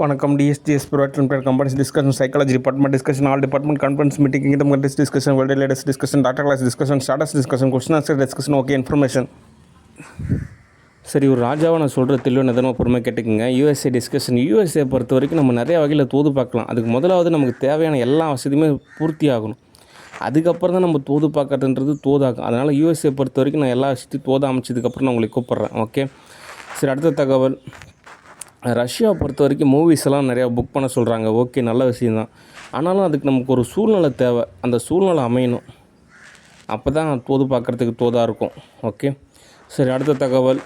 வணக்கம். டிஎஸ்டிஎஸ் provide limited companies discussion, psychology department discussion, all department conference meeting, kingdom countries discussion, world latest discussion, data class discussion, status discussion, question answer discussion, okay information. சரி, ஒரு ராஜாவை நான் சொல்கிற தெளிவாக நிதமாக பொறுமையாக கேட்டுக்குங்க. USA discussion. யூஎஸ்ஏ பொறுத்த வரைக்கும் நம்ம நிறைய வகையில் தோது பார்க்கலாம். அதுக்கு முதலாவது நமக்கு தேவையான எல்லா வசதியுமே பூர்த்தி ஆகணும். அதுக்கப்புறம் தான் நம்ம தோது பார்க்கறதுன்றது தோதாகும். அதனால் யூஎஸ்ஏ பொறுத்த வரைக்கும் நான் எல்லா விஷயத்தையும் தோது அமைச்சதுக்கப்புறம் நான் உங்களுக்கு கூப்பிட்றேன். ஓகே, சரி. அடுத்த தகவல், ரஷ்யாவை பொறுத்த வரைக்கும் மூவிஸ் எல்லாம் நிறையா புக் பண்ண சொல்கிறாங்க. ஓகே, நல்ல விஷயந்தான். ஆனாலும் அதுக்கு நமக்கு ஒரு சூழ்நிலை தேவை. அந்த சூழ்நிலை அமையணும். அப்போ தான் தோது பார்க்குறதுக்கு தோதாக இருக்கும். ஓகே, சரி. அடுத்த தகவல்,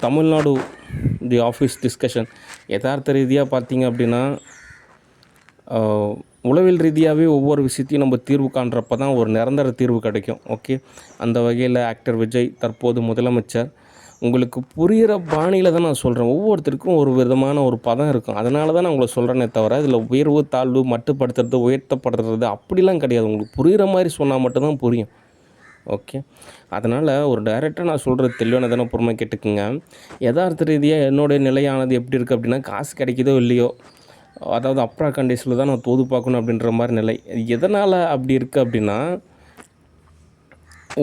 தமிழ்நாடு தி ஆஃபீஸ் டிஸ்கஷன். யதார்த்த ரீதியாக பார்த்தீங்க அப்படின்னா, உளவியல் ரீதியாகவே ஒவ்வொரு விஷயத்தையும் நம்ம தீர்வு காண்றப்ப தான் ஒரு நிரந்தர தீர்வு கிடைக்கும். ஓகே, அந்த வகையில் ஆக்டர் விஜய் தற்போது முதலமைச்சர். உங்களுக்கு புரிகிற பாணியில் தான் நான் சொல்கிறேன். ஒவ்வொருத்தருக்கும் ஒரு விதமான ஒரு பதம் இருக்கும். அதனால தான் நான் உங்களை சொல்கிறேனே தவிர இதில் உயர்வு தாழ்வு மட்டுப்படுத்துறது உயர்த்தப்படுறது அப்படிலாம் கிடையாது. உங்களுக்கு புரிகிற மாதிரி சொன்னால் மட்டும்தான் புரியும். ஓகே, அதனால் ஒரு டைரெக்டாக நான் சொல்கிறது தெளிவான தானே பொறுமை கேட்டுக்குங்க. யதார்த்த ரீதியாக என்னுடைய நிலையானது எப்படி இருக்குது அப்படின்னா, காசு கிடைக்குதோ இல்லையோ, அதாவது அப்ரா கண்டிஷனில் தான் நான் தோது பார்க்கணும் அப்படின்ற மாதிரி நிலை. எதனால் அப்படி இருக்குது அப்படின்னா,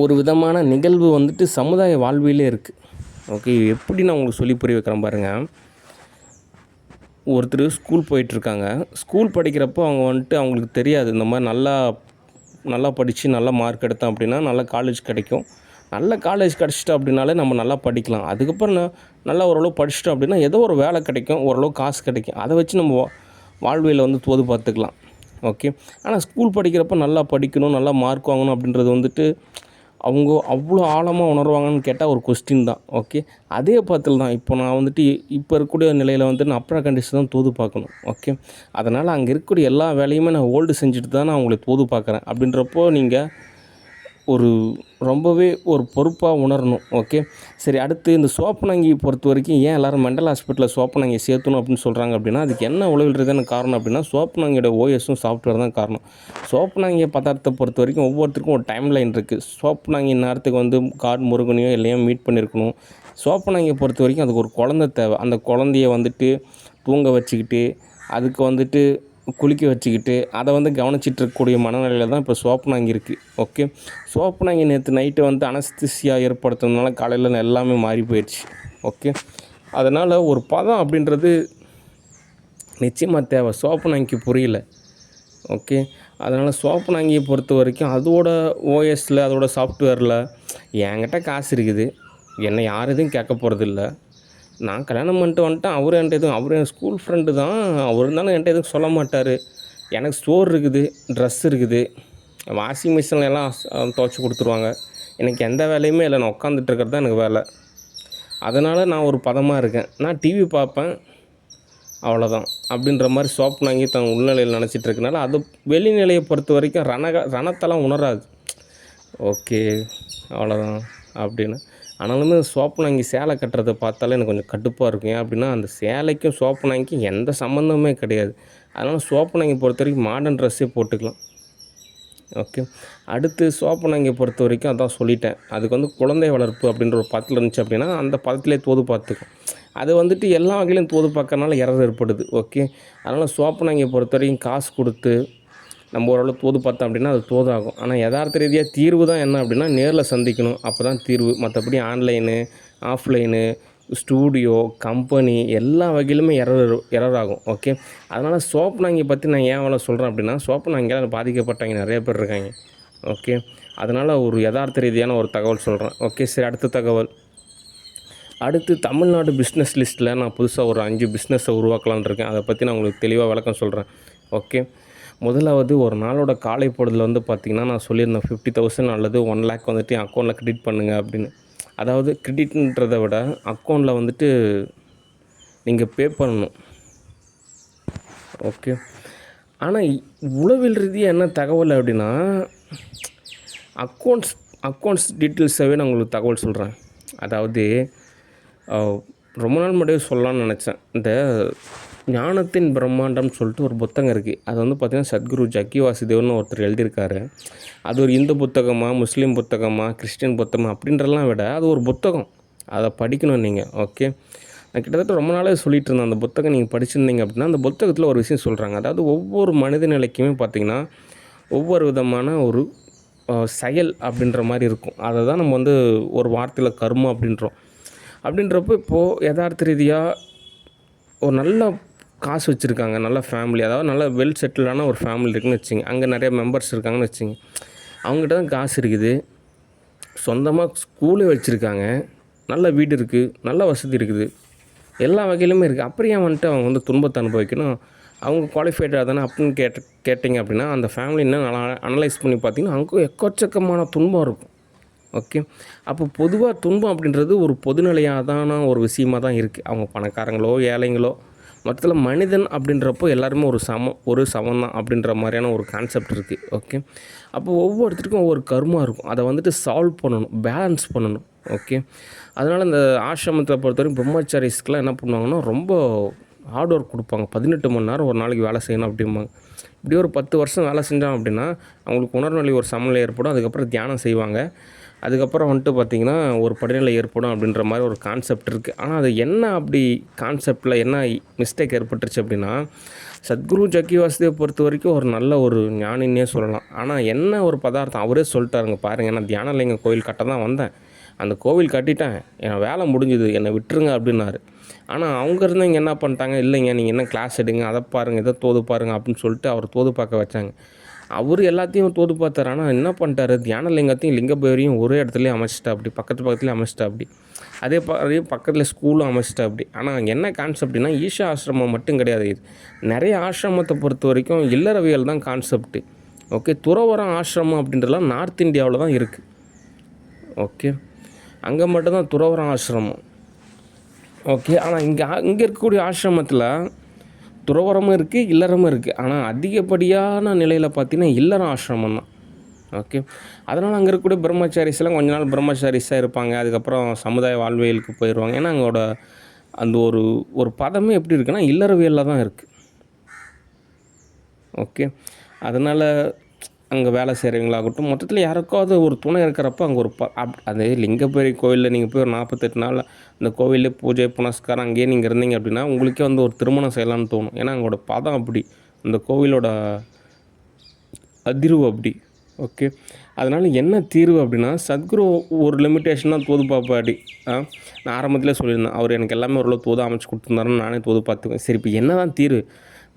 ஒரு விதமான நிகழ்வு வந்துட்டு சமுதாய வாழ்விலே இருக்குது. ஓகே, எப்படி நான் உங்களுக்கு சொல்லி புரிய வைக்கிறேன் பாருங்கள். ஒருத்தர் ஸ்கூல் போயிட்டுருக்காங்க. ஸ்கூல் படிக்கிறப்போ அவங்க வந்துட்டு அவங்களுக்கு தெரியாது இந்த மாதிரி நல்லா படித்து நல்ல மார்க் எடுத்தோம் அப்படின்னா நல்ல காலேஜ் கிடைக்கும். நல்ல காலேஜ் கிடச்சிட்டோம் அப்படின்னாலே நம்ம நல்லா படிக்கலாம். அதுக்கப்புறம் நல்லா ஓரளவு படிச்சிட்டோம் அப்படின்னா ஏதோ ஒரு வேலை கிடைக்கும், ஓரளவு காசு கிடைக்கும். அதை வச்சு நம்ம வாழ்வியலை வந்து தோது பார்த்துக்கலாம். ஓகே, ஆனால் ஸ்கூல் படிக்கிறப்ப நல்லா படிக்கணும், நல்லா மார்க் வாங்கணும் அப்படின்றது வந்துட்டு அவங்க அவ்வளோ ஆழமாக உணர்வாங்கன்னு கேட்டால் ஒரு கொஸ்டின் தான். ஓகே, அதே பத்தில் தான் இப்போ நான் வந்துட்டு இப்போ இருக்கக்கூடிய நிலையில் வந்து நான் அப்ரா கண்டிஷன் தான் தோது பார்க்கணும். ஓகே, அதனால் அங்கே இருக்கக்கூடிய எல்லா வேலையுமே நான் ஹோல்டு செஞ்சுட்டு தான் நான் அவங்களை தோது பார்க்குறேன். அப்படின்றப்போ நீங்கள் ஒரு ரொம்பவே ஒரு பொறுப்பாக உணரணும். ஓகே, சரி. அடுத்து இந்த சோப்பனாங்கி பொறுத்த வரைக்கும் ஏன் எல்லோரும் மெண்டல் ஹாஸ்பிட்டலில் சோப்பனாங்கி சேர்த்தணும் அப்படின்னு சொல்கிறாங்க அப்படின்னா, அதுக்கு என்ன உளவியல் ரீதியான காரணம் அப்படின்னா, சோப்பனாங்கியோட ஓஎஸும் சாஃப்ட்வேர் தான் காரணம். சோப்பனாங்கி பதார்த்தத்தை பொறுத்த வரைக்கும் ஒவ்வொருத்தருக்கும் ஒரு டைம் லைன் இருக்குது. சோப்பனாங்கி நேரத்துக்கு வந்து காட் முருகனையோ இல்லையோ மீட் பண்ணியிருக்கணும். சோப்பனாங்கியை பொறுத்த வரைக்கும் அதுக்கு ஒரு குழந்தை தேவை. அந்த குழந்தைய வந்துட்டு தூங்க வச்சுக்கிட்டு அதுக்கு வந்துட்டு குளிக்க வச்சுக்கிட்டு அதை வந்து கவனிச்சிட்டு இருக்கக்கூடிய மனநிலையில் தான் இப்போ சோப்பனாங்கி இருக்குது. ஓகே, சோப்பனாங்கி நேற்று நைட்டு வந்து அனஸ்திசியா ஏற்படுத்துறதுனால காலையில் எல்லாமே மாறி போயிடுச்சு. ஓகே, அதனால் ஒரு பதம் அப்படின்றது நிச்சயமாக தேவை. சோப்பனாங்கிக்கு புரியல. ஓகே, அதனால் சோப்பனாங்கியை பொறுத்த வரைக்கும் அதோட ஓஎஸில் அதோட சாஃப்ட்வேரில் என்கிட்ட காசு இருக்குது, என்னை யார் எதுவும் கேட்க போகிறதில்ல, நான் கல்யாணம் பண்ணிட்டு வந்துட்டேன், அவர் என் ஸ்கூல் ஃப்ரெண்டு தான், அவர் இருந்தாலும் என்கிட்ட எதுவும் சொல்ல மாட்டார், எனக்கு ஸ்டோர் இருக்குது, ட்ரெஸ் இருக்குது, வாஷிங் மிஷினில் எல்லாம் துவைச்சி கொடுத்துருவாங்க, எனக்கு எந்த வேலையுமே இல்லை, நான் உட்காந்துட்டு இருக்கிறது தான் எனக்கு வேலை. அதனால் நான் ஒரு பதமாக இருக்கேன், நான் டிவி பார்ப்பேன், அவ்வளோதான் அப்படின்ற மாதிரி சோப்பனாங்கி தன் உள்நிலையில் நினச்சிட்டு இருக்கனால அது வெளிநிலையை பொறுத்த வரைக்கும் ரணத்தெல்லாம் உணராது. ஓகே, அவ்வளோதான் அப்படின்னு. ஆனாலுமே சோப்பனாங்கி சேலை கட்டுறதை பார்த்தாலே எனக்கு கொஞ்சம் கடுப்பாக இருக்கும். ஏன் அப்படின்னா, அந்த சேலைக்கும் சோப்பனாங்கிக்கும் எந்த சம்மந்தமே கிடையாது. அதனால் சோப்பனாங்கி பொறுத்த வரைக்கும் மாடர்ன் ட்ரெஸ்ஸே போட்டுக்கலாம். ஓகே, அடுத்து சோப்பனாங்கியை பொறுத்த வரைக்கும் அதான் சொல்லிட்டேன். அதுக்கு வந்து குழந்தை வளர்ப்பு அப்படின்ற ஒரு பதத்தில் இருந்துச்சு அப்படின்னா அந்த பதத்திலே தோது பார்த்துக்கும். அது வந்துட்டு எல்லா வகையிலையும் தோது பார்க்கறனால எரர் ஏற்படுது. ஓகே, அதனால் சோப்பனாங்கியை பொறுத்த வரைக்கும் காசு கொடுத்து நம்ம ஓரளவு தோது பார்த்தோம் அப்படின்னா அது தோதாகும். ஆனால் யதார்த்த ரீதியாக தீர்வு தான் என்ன அப்படின்னா, நேரில் சந்திக்கணும், அப்போ தான் தீர்வு. மற்றபடி ஆன்லைனு, ஆஃப்லைனு, ஸ்டூடியோ, கம்பெனி எல்லா வகையிலுமே எரர் ஆகும். ஓகே, அதனால் சோப்பனாங்கி பற்றி நான் ஏன் அவ்வளோ சொல்கிறேன் அப்படின்னா, சோப்பனாங்கியால் பாதிக்கப்பட்டவங்க நிறைய பேர் இருக்காங்க. ஓகே, அதனால் ஒரு யதார்த்த ரீதியான ஒரு தகவல் சொல்கிறேன். ஓகே, சரி. அடுத்த தகவல், அடுத்து தமிழ்நாடு பிஸ்னஸ் லிஸ்ட்டில் நான் புதுசாக ஒரு 5 பிஸ்னஸை உருவாக்கலான்னு இருக்கேன். அதை பற்றி நான் உங்களுக்கு தெளிவாக விளக்கம் சொல்கிறேன். ஓகே, முதலாவது ஒரு நாளோட காலை பொழுதில் வந்து பார்த்திங்கன்னா, நான் சொல்லியிருந்தேன் 50,000 அல்லது 1 lakh வந்துட்டு என் அக்கௌண்ட்டில் கிரெடிட் பண்ணுங்கள் அப்படின்னு. அதாவது கிரெடிட்ன்றதை விட அக்கௌண்ட்டில் வந்துட்டு நீங்கள் பே பண்ணணும். ஓகே, ஆனால் உளவியல் ரீதியாக என்ன தகவல் அப்படின்னா, அக்கௌண்ட்ஸ் டீட்டெயில்ஸாகவே நான் உங்களுக்கு தகவல் சொல்கிறேன். அதாவது ரொம்ப நாள் முன்னாடியே சொல்லலாம்னு நினச்சேன். இந்த ஞானத்தின் பிரம்மாண்டம்னு சொல்லிட்டு ஒரு புத்தகம் இருக்குது. அது வந்து பார்த்திங்கன்னா சத்குரு ஜக்கி வாசுதேவன் ஒருத்தர் எழுதியிருக்காரு. அது ஒரு இந்து புத்தகமாக, முஸ்லீம் புத்தகமாக, கிறிஸ்டின் புத்தகமாக அப்படின்றலாம் விட அது ஒரு புத்தகம். அதை படிக்கணும் நீங்கள். ஓகே, நான் கிட்டத்தட்ட ரொம்ப நாளாவே சொல்லிட்டு இருந்தேன். அந்த புத்தகம் நீங்க படிச்சிருந்தீங்க அப்படின்னா, அந்த புத்தகத்தில ஒரு விஷயம் சொல்றாங்க. அதாவது ஒவ்வொரு மனித நிலைக்குமே பார்த்தீங்கன்னா, ஒவ்வொரு விதமான ஒரு செயல் அப்படின்ற மாரி இருக்கும். அத தான் நம்ம வந்து ஒரு வார்த்தையில கர்மம் அப்படின்றோம். அப்படின்றப்போ இப்போது எதார்த்த ரீதியா ஒரு நல்ல காசு வச்சுருக்காங்க. நல்ல ஃபேமிலி. அதாவது நல்ல வெல் செட்டில்டான ஒரு ஃபேமிலி இருக்குன்னு வச்சுக்கங்க. அங்கே நெறைய மெம்பர்ஸ் இருக்காங்கன்னு வச்சுக்கங்க. அவங்ககிட்ட தான் காசு இருக்குது. சொந்தமா ஸ்கூலே வச்சுருக்காங்க. நல்ல வீடு இருக்குது. நல்ல வசதி இருக்குது. எல்லா வகையிலுமே இருக்குது. அப்புறம் ஏன் வந்துட்டு அவங்க வந்து துன்பத்த அனுபவிக்கணும்? அவங்க குவாலிஃபைடா தானே அப்படின்னு கேட்டிங்க அப்படின்னா, அந்த ஃபேமிலி இன்னும் நல்லா அனலைஸ் பண்ணி பார்த்தீங்கன்னா, அங்கே எக்கச்சக்கமான துன்பம் இருக்கும். ஓகே. அப்போ பொதுவா துன்பம் அப்படின்றது ஒரு பொதுநிலையாதான ஒரு விஷயமா தான் இருக்குது. அவங்க பணக்காரங்களோ, ஏழைங்களோ, மொத்தத்தில மனிதன் அப்படின்றப்போ எல்லாருமே ஒரு சமம் தான் அப்படின்ற மாரியான ஒரு கான்செப்ட் இருக்குது. ஓகே. அப்போ ஒவ்வொருத்தருக்கும் ஒவ்வொரு கர்மா இருக்கும். அத வந்துட்டு சால்வ் பண்ணணும். பேலன்ஸ் பண்ணணும். ஓகே. அதனால இந்த ஆசிரமத்தில பொறுத்தவரைக்கும் பிரம்மச்சாரீஸ்க்குலாம் என்ன பண்ணுவாங்கன்னா, ரொம்ப ஹார்ட் ஒர்க் குடுப்பாங்க. 18 மணி நேரம் ஒரு நாளைக்கு வேலை செய்யணும் அப்படிம்பாங்க. இப்படியே ஒரு 10 வருஷம் வேலை செஞ்சான் அப்படின்னா, அவங்களுக்கு உணர்நிலை ஒரு சமநிலை ஏற்படும். அதுக்கப்புறம் தியானம் செய்வாங்க. அதுக்கப்புறம் வந்துட்டு பார்த்திங்கன்னா, ஒரு படிநிலை ஏற்படும் அப்படின்ற மாரி ஒரு கான்செப்ட் இருக்குது. ஆனா அது என்ன அப்படி கான்செப்ட்டில என்ன மிஸ்டேக் ஏற்பட்டுருச்சு அப்படின்னா, சத்குரு ஜக்கி வாசுதேவ் பொறுத்தவரைக்கும் ஒரு நல்ல ஒரு ஞானின்னே சொல்லலாம். ஆனா என்ன ஒரு பதார்த்தம் அவரே சொல்லிட்டாருங்க பாருங்க. நான் தியானலிங்கம் கோயில் கட்ட தான் வந்தேன். அந்த கோவில் கட்டிட்டேன். என் வேலை முடிஞ்சுது. என்னை விட்டுருங்க அப்படின்னாரு. ஆனா அவங்க இருந்தவங்க என்ன பண்ணிட்டாங்க, இல்லைங்க நீங்க என்ன கிளாஸ் எடுங்க, அத பாருங்க, இத தோது பாருங்க அப்படின்னு சொல்லிட்டு அவர தோது பார்க்க வச்சாங்க. அவரு எல்லாத்தையும் தோது பார்த்தாரு. ஆனா என்ன பண்ணிட்டாரு, தியானலிங்கத்தையும், லிங்க பைரவரையும் ஒரே இடத்துலயே அமைச்சிட்டாப்படி. பக்கத்துலயே அமைச்சிட்டாப்படி. அதே பக்கத்துல ஸ்கூலும் அமைச்சிட்டாப்படி. ஆனா அங்க என்ன கான்செப்ட்னா, ஈஷா ஆசிரமம் மட்டும் கிடையாது இது. நெறைய ஆசிரமத்த பொறுத்தவரைக்கும் இல்லறவியல் தான் கான்செப்ட். ஓகே. துறவறம் ஆசிரமம் அப்படின்றதெல்லாம் நார்த் இந்தியாவுல தான் இருக்கு. ஓகே. அங்க மட்டும் தான் துறவறம் ஆசிரமம். ஓகே. ஆனா இங்க இருக்கக்கூடிய ஆசிரமத்தில துறவறமும் இருக்குது, இல்லறமும் இருக்குது. ஆனா அதிகப்படியான நிலையில பார்த்தீங்கன்னா, இல்லறம் ஆசிரமம் தான். ஓகே. அதனால அங்க இருக்கக்கூடிய பிரம்மச்சாரீஸ்லாம் கொஞ்ச நாள் பிரம்மச்சாரீஸா இருப்பாங்க. அதுக்கப்புறம் சமுதாய வாழ்வியலுக்கு போயிருவாங்க. ஏன்னா அங்கோட அந்த ஒரு ஒரு பதமே எப்படி இருக்குன்னா, இல்லறவியல்ல தான் இருக்கு. ஓகே. அதனால அங்க வேலை செய்கிறவங்களாகட்டும், மொத்தத்தில யாருக்காவது ஒரு துணை இருக்கிறப்ப அங்கே ஒரு அது லிங்கபேரி கோயில்ல நீங்க போய் ஒரு 48 நாள் அந்த கோவில்லே பூஜை, புனஸ்காரம் அங்கேயே நீங்க இருந்தீங்க அப்படின்னா, உங்களுக்கே வந்து ஒரு திருமணம் செய்யலான்னு தோணும். ஏன்னா அங்கோட பதம் அப்படி. அந்த கோவிலோட அதிர்வு அப்படி. ஓகே. அதனால என்ன தீர்வு அப்படின்னா, சத்குரு ஒரு லிமிட்டேஷன் தான் தோது பார்ப்பாடி. நான் ஆரம்பத்திலே சொல்லியிருந்தேன். அவர் எனக்கு எல்லாமே ஓரளவு தோதா அமைச்சு குடுத்துருந்தாருன்னு நானே தோது பார்த்துக்குவேன். சரி இப்ப என்னதான் தீர்வு?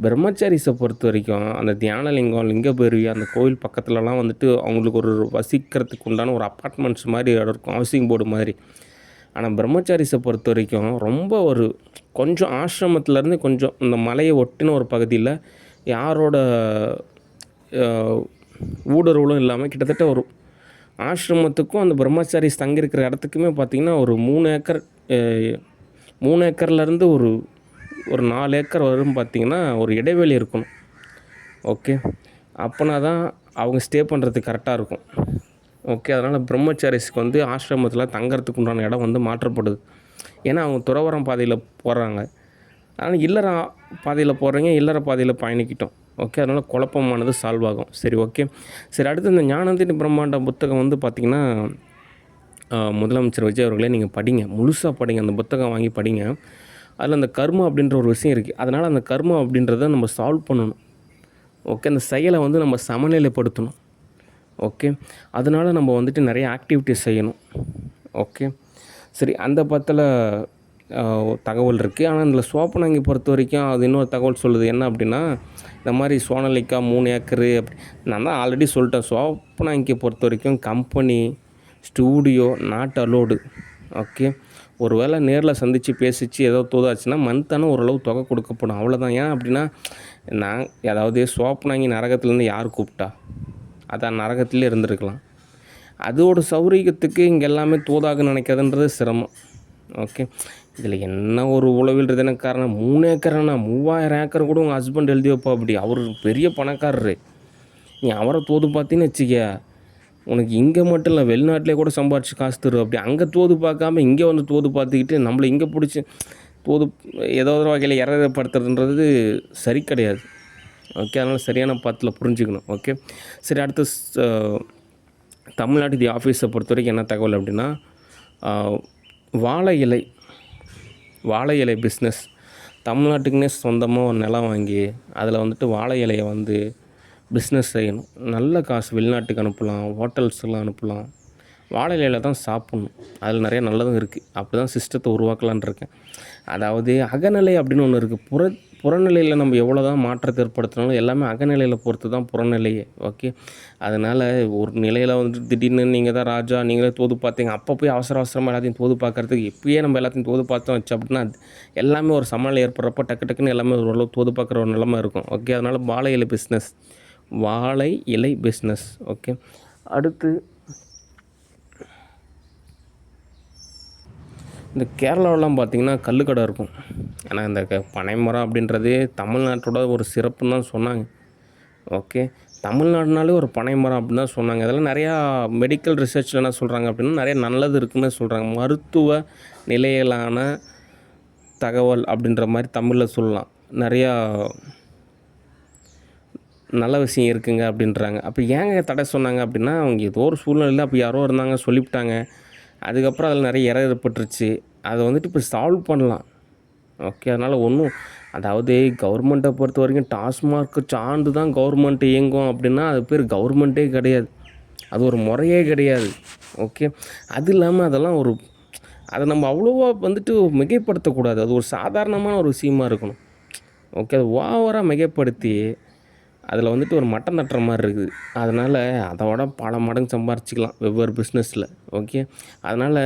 பிரம்மச்சாரீஸை பொறுத்த வரைக்கும் அந்த தியானலிங்கம், லிங்கபேரி அந்த கோவில் பக்கத்துலலாம் வந்துட்டு அவங்களுக்கு ஒரு வசிக்கிறதுக்கு உண்டான ஒரு அப்பார்ட்மெண்ட்ஸ் மாதிரி இடம் இருக்கும். ஹவுசிங் போர்டு மாதிரி. ஆனா பிரம்மச்சாரீஸை பொறுத்த வரைக்கும் ரொம்ப ஒரு கொஞ்சம் ஆசிரமத்திலேருந்து கொஞ்சம் இந்த மலையை ஒட்டின ஒரு பகுதியில யாரோட அ ஊடுருவலும் இல்லாம கிட்டத்தட்ட ஒரு ஆசிரமத்துக்கும் அந்த பிரம்மச்சாரீஸ் தங்கியிருக்கிற இடத்துக்குமே பார்த்தீங்கன்னா, ஒரு 3 ஏக்கர் 3 ஏக்கர்லேருந்து ஒரு ஒரு 4 ஏக்கர் வரும் பார்த்தீங்கன்னா, ஒரு இடைவெளி இருக்கணும். ஓகே. அப்பனா தான் அவங்க ஸ்டே பண்ணுறதுக்கு கரெக்ட்டா இருக்கும். ஓகே. அதனால பிரம்மச்சாரீஸ்க்கு வந்து ஆசிரமத்தில தங்கறதுக்கு உண்டான இடம் வந்து மாற்றப்படுது. ஏன்னா, அவங்க துறவறம் பாதையில போறாங்க. ஆனா இல்லற பாதையில போறவங்க இல்லற பாதையில பயணிக்கட்டும். ஓகே. அதனால குழப்பமானது சால்வ் ஆகும். சரி ஓகே. சரி அடுத்து இந்த ஞானத்தின் பிரம்மாண்டம் புத்தகம் வந்து பார்த்தீங்கன்னா, முதலமைச்சர் விஜய் அவர்களே நீங்க படிங்க. முழுசா படிங்க. அந்த புத்தகம் வாங்கி படிங்க. அதில அந்த கர்மா அப்படின்ற ஒரு விஷயம் இருக்கு. அதனால அந்த கர்மா அப்படின்றத நம்ம சால்வ் பண்ணணும். ஓகே. அந்த செயலை வந்து நம்ம சமநிலைப்படுத்தணும். ஓகே. அதனால நம்ம வந்துட்டு நிறைய ஆக்டிவிட்டீஸ் செய்யணும். ஓகே. சரி அந்த பத்தில தகவல் இருக்குது. ஆனா இதில சோப்பனாங்கி பொறுத்தவரைக்கும் அது இன்னொரு தகவல் சொல்லுது. என்ன அப்படின்னா, இந்த மாரி சோனலிக்கா 3 ஏக்கரு அப்படி நான் தான் ஆல்ரெடி சொல்லிட்டேன். சோப்பனாங்கிய பொறுத்தவரைக்கும் company, studio not allowed. Okay. ஒரு வேளை நேர்ல சந்திச்சு பேசிச்சு ஏதோ தோதாச்சுன்னா, மந்த்தான ஓரளவு தொகை கொடுக்கப்படும். அவ்வளோதான். ஏன் அப்படின்னா, அதாவது சோப்பனாங்கி நரகத்திலேருந்து யார் கூப்பிட்டா? அதான் நரகத்திலே இருந்திருக்கலாம். அதோட சௌகரியத்துக்கு இங்கே எல்லாமே தோதாக நினைக்கிறதுன்றது சிரமம். ஓகே. இதில என்ன ஒரு உளவியல் ரீதியான காரணம் 3 ஏக்கர்னா 3000 ஏக்கர் கூட உங்க ஹஸ்பண்ட் எழுதி வைப்பாப்படி. அவரு பெரிய பணக்காரரு. நீ அவர தோது பார்த்தீன்னு வச்சுக்க, உனக்கு இங்க மட்டும் இல்ல வெளிநாட்டிலே கூட சம்பாரிச்சு காசு தருவாப்படி. அப்படி அங்க தோது பார்க்காம இங்க வந்து தோது பார்த்துக்கிட்டு நம்மள இங்க புடிச்சு தோது ஏதோ ஒரு வகையில எரர்ப்படுத்துறதுன்றது சரி கிடையாது. ஓகே. அதனால சரியான பாத்துல புரிஞ்சுக்கணும். ஓகே. சரி அடுத்து தமிழ்நாடு தி ஆஃபீஸை பொறுத்தவரைக்கும் என்ன தகவல் அப்படின்னா, வாழை இலை வாழை இலை பிஸ்னஸ். தமிழ்நாட்டுக்குன்னே சொந்தமாக ஒரு நிலம் வாங்கி அதில் வந்துட்டு வாழை இலையை வந்து பிஸ்னஸ் செய்யணும். நல்ல காசு வெளிநாட்டுக்கு அனுப்பலாம், ஹோட்டல்ஸ்லாம் அனுப்பலாம். வாழை இலையில தான் சாப்பிட்ணும். அதில் நிறைய நல்லதும் இருக்குது. அப்படி தான் சிஸ்டத்தை உருவாக்கலான்னு இருக்கேன். அதாவது அகநிலை அப்படின்னு ஒன்று இருக்குது. புறநிலையில் நம்ம எவ்வளோ தான் மாற்றத்தை ஏற்படுத்தினாலும் எல்லாமே அகநிலையில் பொறுத்து தான் புறநிலையே. ஓகே. அதனால் ஒரு நிலையில் வந்துட்டு திடீர்னு நீங்கள் தான் ராஜா, நீங்களே தோது பார்த்தீங்க, அப்போ போய் அவசரமாக எல்லாத்தையும் தோது பார்க்குறதுக்கு இப்போயே நம்ம எல்லாத்தையும் தோது பார்த்தோம் வச்சு அப்படின்னா எல்லாமே ஒரு சமநிலை ஏற்படுறப்போ டக்குன்னு எல்லாமே ஓரளவு தோது பார்க்குற ஒரு நிலைமை இருக்கும். ஓகே. அதனால் வாழை இலை பிஸ்னஸ், வாழை இலை பிஸ்னஸ். ஓகே. அடுத்து இந்த கேரளாவெலாம் பார்த்திங்கன்னா கல்லுக்கடை இருக்கும். ஏன்னா இந்த பனைமரம் அப்படின்றதே தமிழ்நாட்டோட ஒரு சிறப்புன்னு தான் சொன்னாங்க. ஓகே. தமிழ்நாடுனாலே ஒரு பனைமரம் அப்படின்னு தான் சொன்னாங்க. இதெல்லாம் நிறையா மெடிக்கல் ரிசர்ச்சில் என்ன சொல்கிறாங்க அப்படின்னா நிறைய நல்லது இருக்குதுன்னு சொல்கிறாங்க. மருத்துவ நிலையிலான தகவல் அப்படின்ற மாதிரி தமிழில் சொல்லலாம். நிறையா நல்ல விஷயம் இருக்குங்க அப்படின்றாங்க. அப்போ ஏங்க தடை சொன்னாங்க அப்படின்னா அவங்க ஏதோ ஒரு சூழ்நிலையில் அப்போ யாரோ இருந்தாங்க சொல்லிவிட்டாங்க. அதுக்கப்புறம் அதில் நிறைய எரர் ஏற்பட்டுருச்சு. அதை வந்துட்டு இப்போ சால்வ் பண்ணலாம். ஓகே. அதனால் ஒன்றும், அதாவது கவர்மெண்ட்டை பொறுத்த வரைக்கும் டாஸ்மார்க்கு சார்ந்து தான் கவர்மெண்ட் இயங்கும் அப்படின்னா அது பேர் கவர்மெண்ட்டே கிடையாது. அது ஒரு முறையே கிடையாது. ஓகே. அது இல்லாமல் அதெல்லாம் அதை நம்ம அவ்வளோவா வந்துட்டு மிகைப்படுத்தக்கூடாது. அது ஒரு சாதாரணமான ஒரு விஷயமா இருக்கணும். ஓகே. அது ஓவராக மிகைப்படுத்தி அதில் வந்துட்டு ஒரு மட்டம் தட்டுற மாதிரி இருக்குது. அதனால் அதோட பல மடங்கு சம்பாரிச்சிக்கலாம் வெவ்வேறு பிஸ்னஸில். ஓகே. அதனால்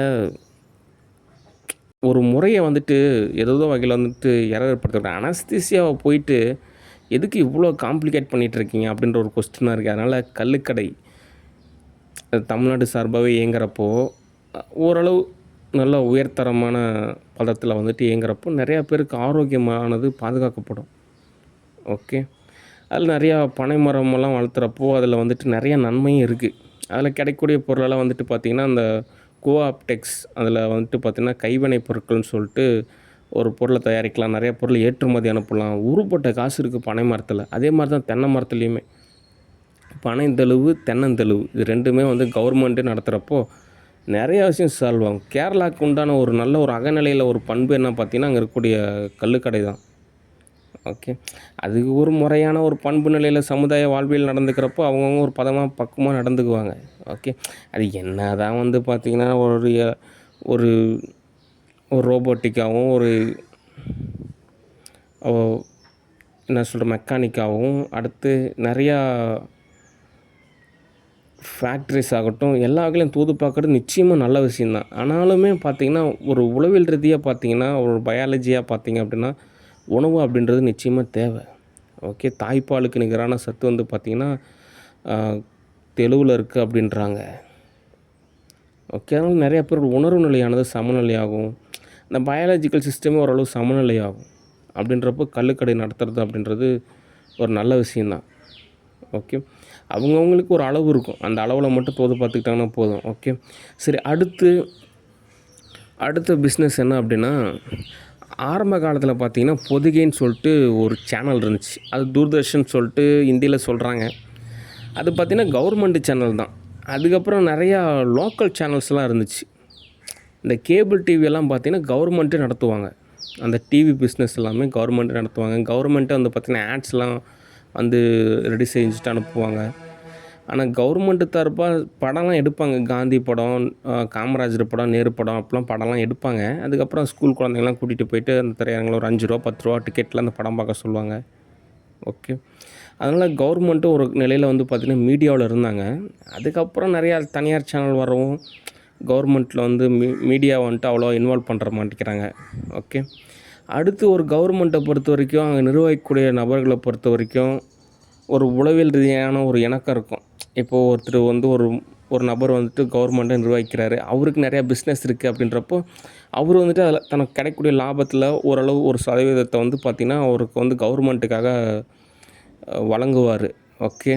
ஒரு முறையை வந்துட்டு ஏதோ வகையில் வந்துட்டு எரர் ஏற்படுத்தக்கூடாது. அனஸ்தீசியாவை போயிட்டு எதுக்கு இவ்வளோ காம்ப்ளிகேட் பண்ணிகிட்ருக்கீங்க அப்படின்ற ஒரு கொஸ்டினாக இருக்குது. அதனால் கள்ளுக்கடை தமிழ்நாடு சார்பாகவே இயங்குறப்போ ஓரளவு நல்ல உயர்தரமான பதத்தில் வந்துட்டு இயங்குறப்போ நிறையா பேருக்கு ஆரோக்கியமானது பாதுகாக்கப்படும். ஓகே. அதில் நிறையா பனை மரமெல்லாம் வளர்த்துறப்போ அதில் வந்துட்டு நிறையா நன்மையும் இருக்குது. அதில் கிடைக்கக்கூடிய பொருளெல்லாம் வந்துட்டு பார்த்திங்கன்னா அந்த கோஆப்டெக்ஸ் அதில் வந்துட்டு பார்த்திங்கன்னா கைவினை பொருட்கள்னு சொல்லிட்டு ஒரு பொருளை தயாரிக்கலாம். நிறைய பொருள் ஏற்றுமதி அனுப்பலாம். உருப்பட்ட காசு இருக்குது பனை மரத்தில். அதே மாதிரி தான் தென்னை மரத்துலேயுமே பனைந்தெழுவு, தென்னந்தெழுவு இது ரெண்டுமே வந்து கவர்மெண்ட்டே நடத்துகிறப்போ நிறையா விஷயம் சால்வ் ஆகும். கேரளாவுக்கு உண்டான ஒரு நல்ல ஒரு அகநிலையில் ஒரு பண்பு என்ன பார்த்திங்கன்னா அங்கே இருக்கக்கூடிய கள்ளுக்கடை தான். ஓகே. அது ஒரு முறையான ஒரு பண்பு நிலையில் சமுதாய வாழ்வியல் நடந்துக்கிறப்போ அவங்கவுங்க ஒரு பக்குவமாக நடந்துக்குவாங்க. ஓகே. அது என்ன தான் வந்து பார்த்திங்கன்னா ஒரு ஒரு ஒரு ரோபோட்டிக்காகவும் ஒரு என்ன சொல்கிற மெக்கானிக்காகவும் அடுத்து நிறையா ஃபேக்ட்ரிஸ் ஆகட்டும் எல்லா வகையிலும் தூது பார்க்குறது நிச்சயமாக நல்ல விஷயந்தான். ஆனாலுமே பார்த்திங்கன்னா ஒரு உளவியல் ரீதியாக பார்த்திங்கன்னா ஒரு பயாலஜியாக பார்த்திங்க அப்படின்னா உணவு அப்படின்றது நிச்சயமாக தேவை. ஓகே. தாய்ப்பாலுக்கு நிகரான சத்து வந்து பார்த்திங்கன்னா தெளுவில் இருக்குது அப்படின்றாங்க. ஓகே. அதனால் நிறையா பேர் உணர்வு நிலையானது சமநிலையாகும். இந்த பயாலஜிக்கல் சிஸ்டமே ஓரளவு சமநிலையாகும். அப்படின்றப்போ கள்ளுக்கடை நடத்துறது அப்படின்றது ஒரு நல்ல விஷயந்தான். ஓகே. அவங்கவுங்களுக்கு ஒரு அளவு இருக்கும். அந்த அளவில் மட்டும் தோது பார்த்துக்கிட்டாங்கன்னா போதும். ஓகே. சரி. அடுத்த பிஸ்னஸ் என்ன அப்படின்னா ஆரம்ப காலத்தில் பார்த்திங்கன்னா பொதிகைன்னு சொல்லிட்டு ஒரு சேனல் இருந்துச்சு. அது தூர்தர்ஷன் சொல்லிட்டு ஹிந்தியில் சொல்கிறாங்க. அது பார்த்திங்கன்னா கவர்மெண்ட் சேனல் தான். அதுக்கப்புறம் நிறையா லோக்கல் சேனல்ஸ்லாம் இருந்துச்சு. இந்த கேபிள் டிவியெல்லாம் பார்த்திங்கன்னா கவர்மெண்ட்டே நடத்துவாங்க. அந்த டிவி பிஸ்னஸ் எல்லாமே கவர்மெண்ட்டே நடத்துவாங்க. கவர்மெண்ட்டே வந்து பார்த்திங்கன்னா ஆட்ஸ்லாம் வந்து ரெடி செஞ்சுட்டு அனுப்புவாங்க. ஆனால் கவர்மெண்ட்டு தரப்பாக படம்லாம் எடுப்பாங்க. காந்தி படம், காமராஜர் படம், நேரு படம் அப்படிலாம் படம்லாம் எடுப்பாங்க. அதுக்கப்புறம் ஸ்கூல் குழந்தைங்கள்லாம் கூட்டிகிட்டு போயிட்டு அந்த திரையரங்கில் ஒரு 5 ரூபா 10 ரூபா டிக்கெட்டில் அந்த படம் பார்க்க சொல்லுவாங்க. ஓகே. அதனால் கவர்மெண்ட்டும் ஒரு நிலையில் வந்து பார்த்திங்கன்னா மீடியாவில் இருந்தாங்க. அதுக்கப்புறம் நிறையா தனியார் சேனல் வரவும் கவர்மெண்ட்டில் வந்து மீடியா வந்துட்டு அவ்வளோ இன்வால்வ் பண்ணுற மாட்டேங்கிறாங்க. ஓகே. அடுத்து ஒரு கவர்மெண்ட்டை பொறுத்த வரைக்கும் அங்கே நிர்வகிக்கக்கூடிய நபர்களை பொறுத்த வரைக்கும் ஒரு உளவியல் ரீதியான ஒரு இணக்கம் இருக்கும். இப்போது ஒருத்தர் வந்து ஒரு நபர் வந்துட்டு கவர்மெண்ட்டை நிர்வகிக்கிறாரு. அவருக்கு நிறையா பிஸ்னஸ் இருக்குது அப்படின்றப்போ அவர் வந்துட்டு அதில் தனக்கு கிடைக்கக்கூடிய லாபத்தில் ஓரளவு ஒரு சதவீதத்தை வந்து பார்த்திங்கன்னா அவருக்கு வந்து கவர்மெண்ட்டுக்காக வழங்குவார். ஓகே.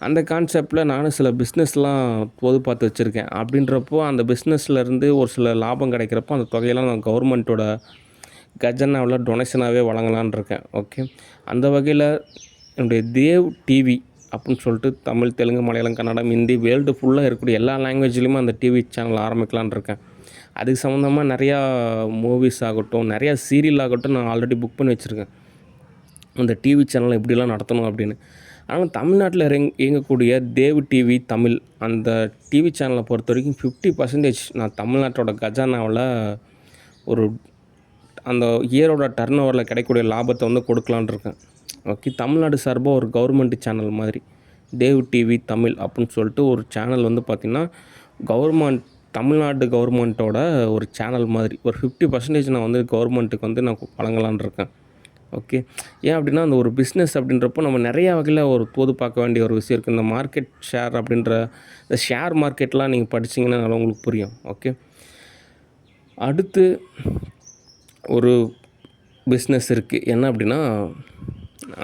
அந்த கான்செப்டில் நானும் சில பிஸ்னஸ்லாம் பொது பார்த்து வச்சுருக்கேன். அப்படின்றப்போ அந்த பிஸ்னஸ்லேருந்து ஒரு சில லாபம் கிடைக்கிறப்போ அந்த தொகையெல்லாம் நான் கவர்மெண்ட்டோட கஜனாவில் டொனேஷனாகவே வழங்கலான் இருக்கேன். ஓகே. அந்த வகையில் என்னுடைய தேவ் டிவி அப்படின்னு சொல்லிட்டு தமிழ், தெலுங்கு, மலையாளம், கன்னடம், ஹிந்தி வேர்ல்டு ஃபுல்லாக இருக்கக்கூடிய எல்லா லாங்குவேஜ்லேயுமே அந்த டிவி சேனல் ஆரம்பிக்கலான் இருக்கேன். அதுக்கு சம்மந்தமாக நிறையா மூவிஸ் ஆகட்டும், நிறையா சீரியல் ஆகட்டும் நான் ஆல்ரெடி புக் பண்ணி வச்சுருக்கேன். அந்த டிவி சேனல் எப்படிலாம் நடத்தணும் அப்படின்னு. ஆனால் தமிழ்நாட்டில் இயங்கக்கூடிய தேவ் டிவி தமிழ் அந்த டிவி சேனலை பொறுத்த வரைக்கும் 50% நான் தமிழ்நாட்டோட கஜானாவில் ஒரு அந்த இயரோட டர்ன் ஓவரில் கிடைக்கக்கூடிய லாபத்தை வந்து கொடுக்கலான்னு இருக்கேன். ஓகே, தமிழ்நாடு சார்பாக ஒரு கவர்மெண்ட் சேனல் மாதிரி தேவ் டிவி தமிழ் அப்படின்னு சொல்லிட்டு ஒரு சேனல் வந்து பார்த்திங்கன்னா தமிழ்நாடு கவர்மெண்ட்டோட ஒரு சேனல் மாதிரி ஒரு 50% நான் வந்து கவர்மெண்ட்டுக்கு வந்து நான் வழங்கலான்னு இருக்கேன். ஓகே, ஏன் அப்படின்னா அந்த ஒரு பிஸ்னஸ் அப்படின்றப்போ நம்ம நிறையா வகையில் ஒரு தோது பார்க்க வேண்டிய ஒரு விஷயம் இருக்குது. இந்த மார்க்கெட் ஷேர் அப்படின்ற இந்த ஷேர் மார்க்கெட்லாம் நீங்கள் படிச்சிங்கன்னா நல்லா உங்களுக்கு புரியும். ஓகே, அடுத்து ஒரு பிஸ்னஸ் இருக்குது. என்ன அப்படின்னா,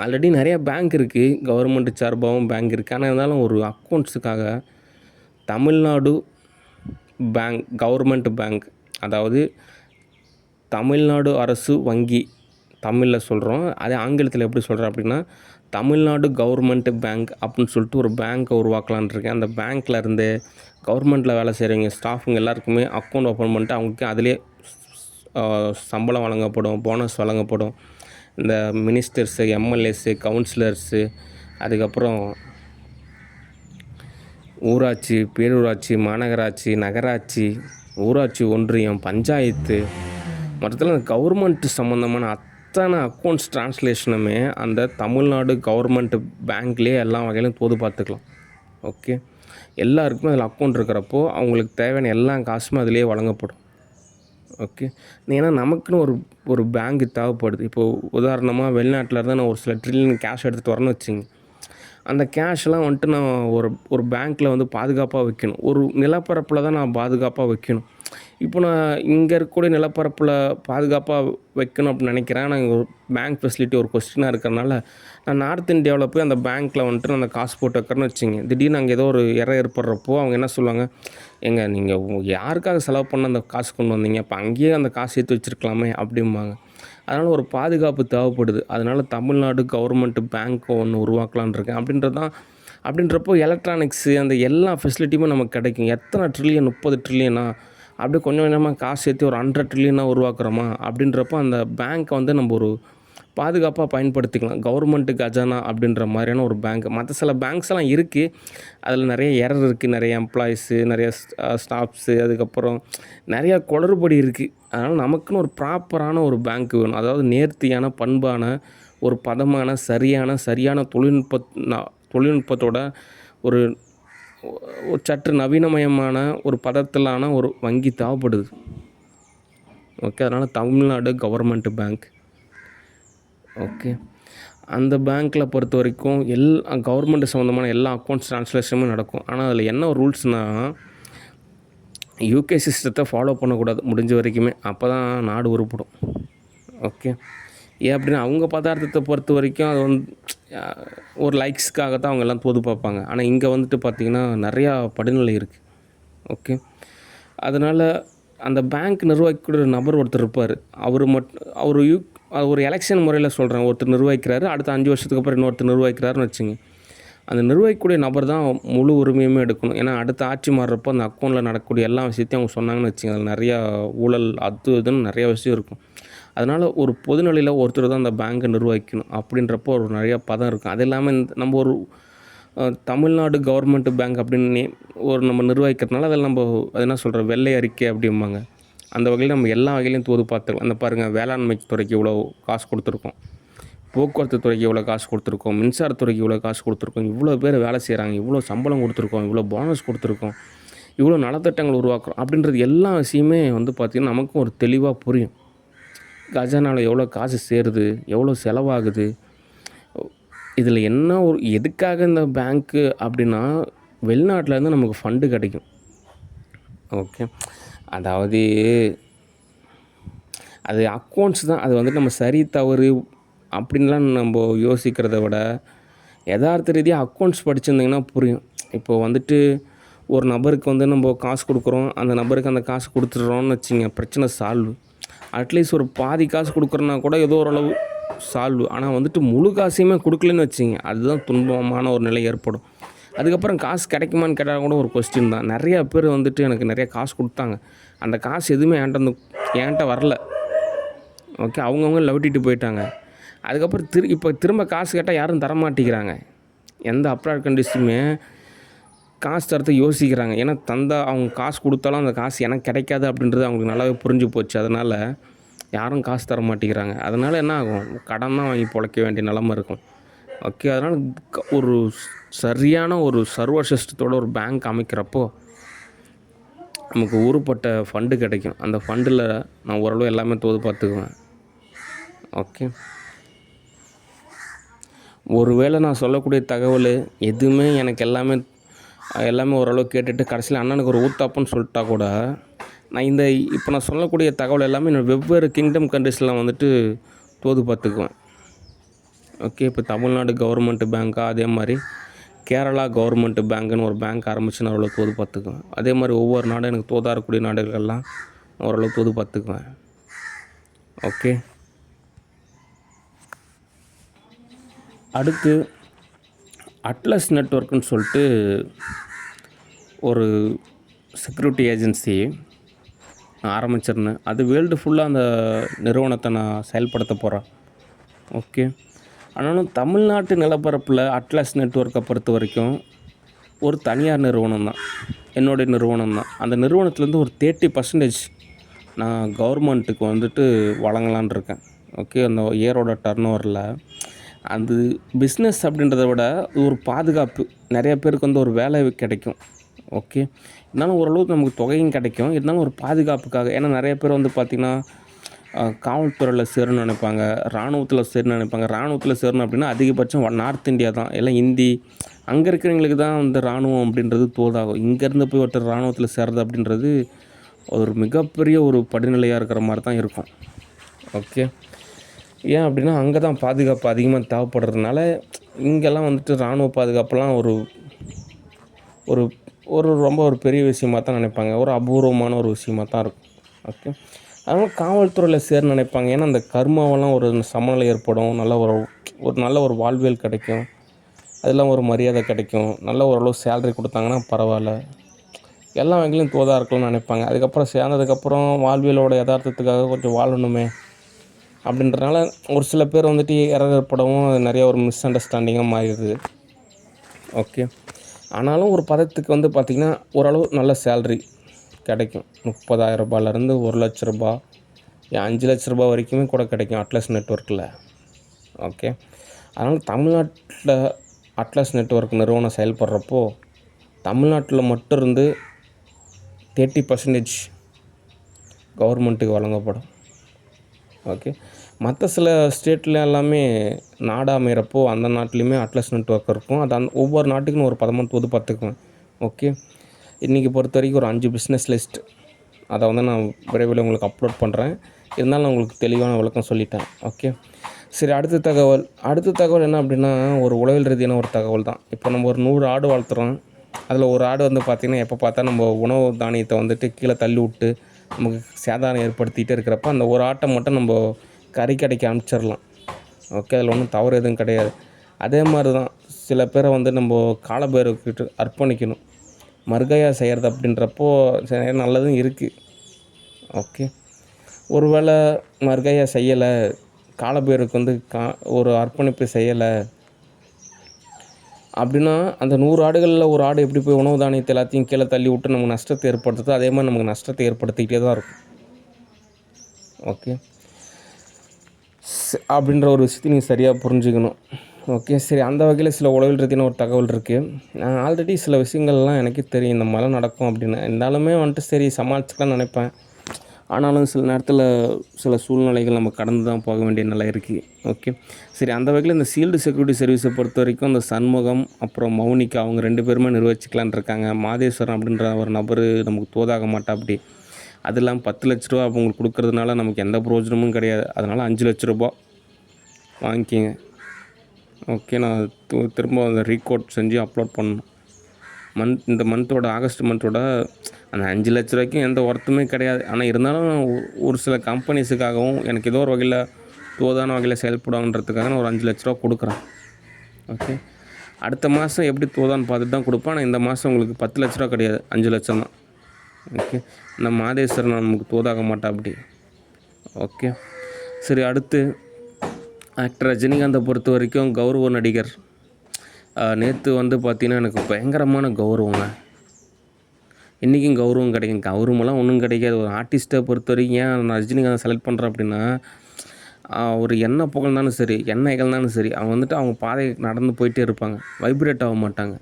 ஆல்ரெடி நிறையா பேங்க் இருக்குது, கவர்மெண்ட் சார்பாகவும் பேங்க் இருக்குது. ஆனால் இருந்தாலும் ஒரு அக்கௌண்ட்ஸுக்காக தமிழ்நாடு பேங்க், கவர்மெண்ட் பேங்க், அதாவது தமிழ்நாடு அரசு வங்கி தமிழில் சொல்கிறோம். அதே ஆங்கிலத்தில் எப்படி சொல்கிறேன் அப்படின்னா, தமிழ்நாடு கவர்மெண்ட் பேங்க் அப்படின்னு சொல்லிட்டு ஒரு பேங்க்கை உருவாக்கலான்னு இருக்கேன். அந்த பேங்க்கில் இருந்து கவர்மெண்ட்டில் வேலை செய்கிறவங்க ஸ்டாஃபுங்க எல்லாருக்குமே அக்கௌண்ட் ஓப்பன் பண்ணிட்டு அவங்களுக்கு அதிலே சம்பளம் வழங்கப்படும், போனஸ் வழங்கப்படும். இந்த மினிஸ்டர்ஸு, எம்எல்ஏஸு, கவுன்சிலர்ஸு, அதுக்கப்புறம் ஊராட்சி, பேரூராட்சி, மாநகராட்சி, நகராட்சி, ஊராட்சி ஒன்றியம், பஞ்சாயத்து, மொத்தத்தில் அந்த கவர்மெண்ட் சம்மந்தமான அத்தனை அக்கௌண்ட்ஸ் ட்ரான்ஸ்லேஷனுமே அந்த தமிழ்நாடு கவர்மெண்ட் பேங்க்லேயே எல்லா வகையிலும் தோது பார்த்துக்கலாம். ஓகே, எல்லாருக்குமே அதில் அக்கௌண்ட் இருக்கிறப்போ அவங்களுக்கு தேவையான எல்லா காசுமே அதிலே வழங்கப்படும். ஓகே, ஏன்னா நமக்குன்னு ஒரு பேங்க் தேவைப்படுது. இப்போது உதாரணமாக வெளிநாட்டில் இருந்தால் நான் ஒரு சில ட்ரில்லியன் கேஷ் எடுத்துகிட்டு வரேன்னு வச்சுங்க. அந்த கேஷ்லாம் வந்துட்டு நான் ஒரு பேங்க்கில் வந்து பாதுகாப்பாக வைக்கணும். ஒரு நிலப்பரப்பில் தான் நான் பாதுகாப்பாக வைக்கணும். இப்போ நான் இங்கே இருக்கக்கூடிய நிலப்பரப்பில் பாதுகாப்பாக வைக்கணும் அப்படின்னு நினைக்கிறேன். ஆனால் இங்கே ஒரு பேங்க் ஃபெசிலிட்டி ஒரு கொஸ்டினாக இருக்கிறனால நான் நார்த் இந்தியாவில் போய் அந்த பேங்க்கில் வந்துட்டு நான் அந்த காசு போட்டு வைக்கிறேன்னு வச்சுங்க. திடீர்னு அங்கே ஏதோ ஒரு ஏற்படுறப்போ அவங்க என்ன சொல்லுவாங்க, ஏங்க நீங்கள் யாருக்காக செலவு பண்ண அந்த காசு கொண்டு வந்தீங்க, அப்போ அங்கேயே அந்த காசு சேர்த்து வச்சுருக்கலாமே அப்படிம்பாங்க. அதனால் ஒரு பாதுகாப்பு தேவைப்படுது. அதனால் தமிழ்நாடு கவர்மெண்ட் பேங்க் ஒன்று உருவாக்கலான்னு இருக்கேன். அப்படின்றப்போ எலக்ட்ரானிக்ஸு அந்த எல்லா ஃபெசிலிட்டியுமே நமக்கு கிடைக்கும். எத்தனை ட்ரில்லியன், 30 ட்ரில்லியனா, அப்படியே கொஞ்சம் கொஞ்சமாக காசு சேர்த்து ஒரு 100 ட்ரில்லியனாக உருவாக்குறோமா அப்படின்றப்போ அந்த பேங்க்கை வந்து நம்ம ஒரு பாதுகாப்பாக பயன்படுத்திக்கலாம். கவர்மெண்ட்டு கஜானா அப்படின்ற மாதிரியான ஒரு பேங்க். மற்ற சில பேங்க்ஸ் எல்லாம் இருக்குது, அதில் நிறைய எரர் இருக்குது, நிறைய எம்ப்ளாயீஸு, நிறைய ஸ்டாஃப்ஸு, அதுக்கப்புறம் நிறையா குளறுபடி இருக்குது. அதனால் நமக்குன்னு ஒரு ப்ராப்பரான ஒரு பேங்க் வேணும். அதாவது நேர்த்தியான, பண்பான, ஒரு பதமான, சரியான தொழில்நுட்பத்தோட ஒரு சற்று நவீனமயமான ஒரு பதத்திலான ஒரு வங்கி தேவைப்படுது. ஓகே, அதனால் தமிழ்நாடு கவர்மெண்ட் பேங்க். ஓகே, அந்த பேங்க்கில் பொறுத்த வரைக்கும் கவர்மெண்ட் சம்மந்தமான எல்லா அக்கௌண்ட்ஸ் ட்ரான்ஸ்லேஷனும் நடக்கும். ஆனால் அதில் என்ன ஒரு ரூல்ஸ்னால், யூகே சிஸ்டத்தை ஃபாலோ பண்ணக்கூடாது முடிஞ்ச வரைக்குமே. அப்போ தான் நாடு உருப்படும். ஓகே, ஏன் அப்படின்னா அவங்க பதார்த்தத்தை பொறுத்த வரைக்கும் அது வந்து ஒரு லைக்ஸ்க்காக தான் அவங்க எல்லாம் தோது பார்ப்பாங்க. ஆனால் இங்கே வந்துட்டு பார்த்திங்கன்னா நிறையா படிநிலை இருக்குது. ஓகே, அதனால் அந்த பேங்க் நிர்வகிக்கிற நபர் ஒருத்தர் இருப்பார். அவர் ஒரு எலெக்ஷன் முறையில் சொல்கிறேன், ஒருத்தர் நிர்வகிக்கிறாரு, அடுத்த 5 வருஷத்துக்கு அப்புறம் இன்னொருத்தர் நிர்வகிக்கிறாருன்னு வச்சுங்க. அந்த நிர்வகிக்கக்கூடிய நபர் தான் முழு உரிமையுமே எடுக்கணும். ஏன்னா அடுத்த ஆட்சி மாறுறப்போ அந்த அக்கௌண்ட்டில் நடக்கக்கூடிய எல்லா விஷயத்தையும் அவங்க சொன்னாங்கன்னு வச்சுங்க, அதில் நிறையா ஊழல் இதுன்னு நிறையா விஷயம் இருக்கும். அதனால் ஒரு பொதுநிலையில் ஒருத்தர் தான் அந்த பேங்க்கை நிர்வகிக்கணும். அப்படின்றப்போ ஒரு நிறையா பதம் இருக்கும். அது இல்லாமல் நம்ம ஒரு தமிழ்நாடு கவர்மெண்ட் பேங்க் அப்படின்னு நம்ம நிர்வகிக்கிறதுனால அதில் நம்ம அது என்ன சொல்கிற வெள்ளை அறிக்கை அப்படிம்பாங்க. அந்த வகையில் நம்ம எல்லா வகையிலையும் தோது பார்த்துக்கலாம். அந்த பாருங்கள், வேளாண்மை துறைக்கு இவ்வளோ காசு கொடுத்துருக்கோம், போக்குவரத்து துறைக்கு இவ்வளோ காசு கொடுத்துருக்கோம், மின்சாரத்துறைக்கு இவ்வளோ காசு கொடுத்துருக்கோம், இவ்வளோ பேர் வேலை செய்கிறாங்க, இவ்வளோ சம்பளம் கொடுத்துருக்கோம், இவ்வளோ போனஸ் கொடுத்துருக்கோம், இவ்வளோ நலத்திட்டங்கள் உருவாக்குறோம் அப்படின்றது எல்லா விஷயமே வந்து பார்த்திங்கன்னா நமக்கும் ஒரு தெளிவாக புரியும். கஜானாவில் எவ்வளோ காசு சேருது, எவ்வளோ செலவாகுது, இதில் என்ன எதுக்காக இந்த பேங்க்கு அப்படின்னா வெளிநாட்டிலேருந்து நமக்கு ஃபண்டு கிடைக்கும். ஓகே, அதாவது அது அக்கௌண்ட்ஸ் தான். அது வந்துட்டு நம்ம சரி தவறு அப்படின்லாம் நம்ம யோசிக்கிறத விட யதார்த்த ரீதியாக அக்கௌண்ட்ஸ் படிச்சிருந்திங்கன்னா புரியும். இப்போ வந்துட்டு ஒரு நபருக்கு வந்து நம்ம காசு கொடுக்குறோம், அந்த நபருக்கு அந்த காசு கொடுத்துட்றோன்னு வச்சுங்க, பிரச்சனை சால்வ். அட்லீஸ்ட் ஒரு பாதி காசு கொடுக்குறோன்னா கூட ஏதோ ஓரளவு சால்வ். ஆனால் வந்துட்டு முழு காசையுமே கொடுக்கலன்னு வச்சுங்க, அதுதான் துன்பமான ஒரு நிலை ஏற்படும். அதுக்கப்புறம் காசு கிடைக்குமான்னு கேட்டால் கூட ஒரு கொஸ்டின் தான். நிறையா பேர் வந்துட்டு எனக்கு நிறையா காசு கொடுத்தாங்க, அந்த காசு எதுவுமே என்கிட்ட வரல. ஓகே, அவங்கவுங்க லவட்டிட்டு போயிட்டாங்க. அதுக்கப்புறம் இப்போ திரும்ப காசு கேட்டால் யாரும் தரமாட்டேங்கிறாங்க. எந்த அப்ராட் கண்ட்ரிஸுமே காசு தரத்தை யோசிக்கிறாங்க. ஏன்னா அவங்க காசு கொடுத்தாலும் அந்த காசு எனக்கு கிடைக்காது அப்படின்றது அவங்களுக்கு நல்லாவே புரிஞ்சு போச்சு. அதனால் யாரும் காசு தர மாட்டேங்கிறாங்க. அதனால் என்ன ஆகும், கடன் தான் வாங்கி பிழைக்க வேண்டிய நிலமை இருக்கும். ஓகே, அதனால் ஒரு சரியான ஒரு சர்வர் சிஸ்டத்தோட ஒரு பேங்க் அமைக்கிறப்போ நமக்கு ஊருப்பட்ட ஃபண்டு கிடைக்கும். அந்த ஃபண்டில் நான் ஓரளவு எல்லாமே தோது பார்த்துக்குவேன். ஓகே, ஒருவேளை நான் சொல்லக்கூடிய தகவல் எதுவுமே எனக்கு எல்லாமே ஓரளவு கேட்டுட்டு கடைசியில் அண்ணனுக்கு ஒரு ஊத்தாப்புன்னு சொல்லிட்டா கூட, நான் இப்போ நான் சொல்லக்கூடிய தகவல் எல்லாமே நான் வெவ்வேறு கிங்டம் கண்ட்ரிஸ்லாம் வந்துட்டு தோது பார்த்துக்குவேன். ஓகே, இப்போ தமிழ்நாடு கவர்மெண்ட் பேங்க்கா, அதே மாதிரி கேரளா கவர்மெண்ட் பேங்க்குன்னு ஒரு பேங்க் ஆரம்பித்து நான் ஓரளவு தோது பார்த்துக்குவேன். அதே மாதிரி ஒவ்வொரு நாடும் எனக்கு தோதா இருக்கக்கூடிய நாடுகள்லாம் நான் ஓரளவு தோது பார்த்துக்குவேன். ஓகே, அடுத்து அட்லஸ் நெட்வொர்க்குன்னு சொல்லிட்டு ஒரு செக்யூரிட்டி ஏஜென்சி ஆரம்பிச்சிருந்தேன். அது வேர்ல்டு ஃபுல்லாக அந்த நிறுவனத்தை நான் செயல்படுத்த போகிறேன். ஓகே, ஆனாலும் தமிழ்நாட்டு நிலப்பரப்பில் அட்லஸ் நெட்வொர்க்கை பொறுத்த வரைக்கும் ஒரு தனியார் நிறுவனம் தான், என்னுடைய நிறுவனம் தான். அந்த நிறுவனத்துலேருந்து ஒரு 30% நான் கவர்மெண்ட்டுக்கு வந்துட்டு வழங்கலான் இருக்கேன். ஓகே, அந்த இயரோட டர்ன்ஓவரில் அது பிஸ்னஸ் அப்படின்றத விட ஒரு பாதுகாப்பு, நிறைய பேருக்கு வந்து ஒரு வேலை கிடைக்கும். ஓகே, இருந்தாலும் ஓரளவுக்கு நமக்கு தொகையும் கிடைக்கும். இருந்தாலும் ஒரு பாதுகாப்புக்காக, ஏன்னா நிறைய பேர் வந்து பார்த்திங்கன்னா காவல்துறையில் சேரணும்னு நினைப்பாங்க, இராணுவத்தில் சேரணும்னு நினைப்பாங்க. இராணுவத்தில் சேரணும் அப்படின்னா அதிகபட்சம் நார்த் இந்தியா தான், எல்லாம் ஹிந்தி அங்கே இருக்கிறவங்களுக்கு தான் வந்து இராணுவம் அப்படின்றது தோதாகும். இங்கேருந்து போய் ஒருத்தர் இராணுவத்தில் சேர்றது அப்படின்றது ஒரு மிகப்பெரிய ஒரு படிநிலையாக இருக்கிற மாதிரி தான் இருக்கும். ஓகே, ஏன் அப்படின்னா அங்கே தான் பாதுகாப்பு அதிகமாக தேவைப்படுறதுனால இங்கெல்லாம் வந்துட்டு இராணுவ பாதுகாப்புலாம் ஒரு ஒரு ஒரு ரொம்ப ஒரு பெரிய விஷயமாக தான் நினைப்பாங்க, ஒரு அபூர்வமான ஒரு விஷயமாக தான் இருக்கும். ஓகே, அதனால் காவல்துறையில் சேர நினைப்பாங்க. ஏன்னா அந்த கர்மாவெல்லாம் ஒரு சமநிலை ஏற்படும், நல்ல நல்ல ஒரு வாழ்வியல் கிடைக்கும், அதெல்லாம் ஒரு மரியாதை கிடைக்கும், நல்ல ஓரளவு சேலரி கொடுத்தாங்கன்னா பரவாயில்ல, எல்லா வகையிலும் தோதாக இருக்கலாம்னு நினைப்பாங்க. அதுக்கப்புறம் சேர்ந்ததுக்கப்புறம் வாழ்வியலோட யதார்த்தத்துக்காக கொஞ்சம் வாழணுமே அப்படின்றனால ஒரு சில பேர் வந்துட்டு ஏற்படவும் அது நிறைய ஒரு மிஸ் அண்டர்ஸ்டாண்டிங்காக மாறிடுது. ஓகே, ஆனாலும் ஒரு பதத்துக்கு வந்து பார்த்திங்கன்னா ஓரளவு நல்ல சேல்ரி கிடைக்கும். 30,000 ரூபாயிலேருந்து 1,00,000 ரூபா, 5 லட்ச ரூபா வரைக்குமே கூட கிடைக்கும் அட்லஸ் நெட்வொர்க்கில். ஓகே, அதனால் தமிழ்நாட்டில் அட்லஸ் நெட்வொர்க் நிறுவனம் செயல்படுறப்போ தமிழ்நாட்டில் மட்டும் இருந்து 30% கவர்மெண்ட்டுக்கு வழங்கப்படும். ஓகே, மற்ற சில ஸ்டேட்டில் எல்லாமே நாடாக அமைகிறப்போ அந்த நாட்டிலையுமே அட்லஸ் நெட்வொர்க் இருக்கும். அது ஒவ்வொரு நாட்டுக்குன்னு ஒரு பதமாக தோது பார்த்துக்குவேன். ஓகே, இன்றைக்கி பொறுத்த வரைக்கும் ஒரு 5 பிஸ்னஸ் லிஸ்ட், அதை வந்து நான் விரைவில் உங்களுக்கு அப்லோட் பண்ணுறேன். இருந்தாலும் நான் உங்களுக்கு தெளிவான விளக்கம் சொல்லிட்டேன். ஓகே, சரி, அடுத்த தகவல் என்ன அப்படின்னா ஒரு உளவியல் ரீதியான ஒரு தகவல் தான். இப்போ நம்ம ஒரு 100 ஆடு வளர்த்துறோம். அதில் ஒரு ஆடு வந்து பார்த்திங்கன்னா எப்போ பார்த்தா நம்ம உணவு தானியத்தை வந்துட்டு கீழே தள்ளி விட்டு நமக்கு சேதாரம் ஏற்படுத்திகிட்டே இருக்கிறப்ப அந்த ஒரு ஆட்டை மட்டும் நம்ம கறிக்கடைக்கு அனுப்பிச்சிடலாம். ஓகே, அதில் ஒன்றும் தவறு எதுவும் கிடையாது. அதே மாதிரி தான் சில பேரை வந்து நம்ம காலபைரவர்கிட்ட அர்ப்பணிக்கணும், மர்கயா செய்கிறது அப்படின்றப்போ நல்லதும் இருக்குது. ஓகே, ஒருவேளை மர்கயா செய்யலை, காலபைரவருக்கு வந்து ஒரு அர்ப்பணிப்பு செய்யலை அப்படின்னா அந்த 100 ஆடுகளில் ஒரு ஆடு எப்படி போய் உணவு தானியத்தை எல்லாத்தையும் கீழே தள்ளி விட்டு நமக்கு நஷ்டத்தை ஏற்படுத்துதோ அதே மாதிரி நமக்கு நஷ்டத்தை ஏற்படுத்திக்கிட்டே தான் இருக்கும். ஓகே, அப்படின்ற ஒரு விஷயத்தை நீங்கள் சரியாக புரிஞ்சுக்கணும். ஓகே, சரி, அந்த வகையில் சில உளவியல் ரீதியான ஒரு தகவல் இருக்குது. நான் ஆல்ரெடி சில விஷயங்கள்லாம் எனக்கு தெரியும் இந்த மாதிரி நடக்கும் அப்படின்னு. இருந்தாலுமே வந்துட்டு சரி சமாளிச்சுக்கலாம்னு நினைப்பேன். ஆனாலும் சில நேரத்தில் சில சூழ்நிலைகள் நம்ம கடந்து தான் போக வேண்டிய நிலை இருக்குது. ஓகே, சரி, அந்த வகையில் இந்த ஷீல்டு செக்யூரிட்டி சர்வீஸை பொறுத்த வரைக்கும் இந்த சண்முகம் அப்புறம் மௌனிகா அவங்க 2 பேருமே நிர்வகிக்கலான் இருக்காங்க. மாதேஸ்வரன் அப்படின்ற ஒரு நபர் நமக்கு தோதாக மாட்டா. அப்படி அது இல்லாமல் 10 லட்ச ரூபா அவங்களுக்கு கொடுக்கறதுனால நமக்கு எந்த பிரயோஜனமும் கிடையாது. அதனால் 5 லட்ச ரூபா வாங்கிக்கிங்க. ஓகே, நான் திரும்ப அந்த ரீகோட் செஞ்சு அப்லோட் பண்ணணும். இந்த மந்தோட ஆகஸ்ட் மந்தோட அந்த 5 லட்ச ரூபாய்க்கும் எந்த ஒர்த்துமே கிடையாது. ஆனால் இருந்தாலும் ஒரு சில கம்பெனிஸுக்காகவும் எனக்கு ஏதோ ஒரு வகையில் தோதான வகையில் செயல்படுவாங்கன்றதுக்காக நான் ஒரு 5 லட்ச ரூபா கொடுக்குறேன். ஓகே, அடுத்த மாதம் எப்படி தோதான்னு பார்த்துட்டு தான் கொடுப்பேன். ஆனால் இந்த மாதம் உங்களுக்கு 10 லட்ச ரூபா கிடையாது, 5 லட்சம் தான். ஓகே. இந்த மாதேஸ்வரன் நமக்கு தோதாக மாட்டா அப்படி. ஓகே. சரி, அடுத்து ஆக்டர் ரஜினிகாந்தை பொறுத்த வரைக்கும் கௌரவ நடிகர். நேற்று வந்து பார்த்திங்கன்னா எனக்கு பயங்கரமான கௌரவங்க. இன்றைக்கும் கௌரவம் கிடைக்கும். கௌரவமெல்லாம் ஒன்றும் கிடைக்காது. ஒரு ஆர்டிஸ்ட்டை பொறுத்த வரைக்கும் ஏன் நான் ரஜினிகாந்தை செலக்ட் பண்ணுறேன் அப்படின்னா, ஒரு என்ன புகழ்ந்தாலும் சரி, என்ன இகழ்ந்தாலும் சரி, அவங்க வந்துட்டு அவங்க பாதை நடந்து போயிட்டே இருப்பாங்க. வைப்ரேட் ஆக மாட்டாங்க,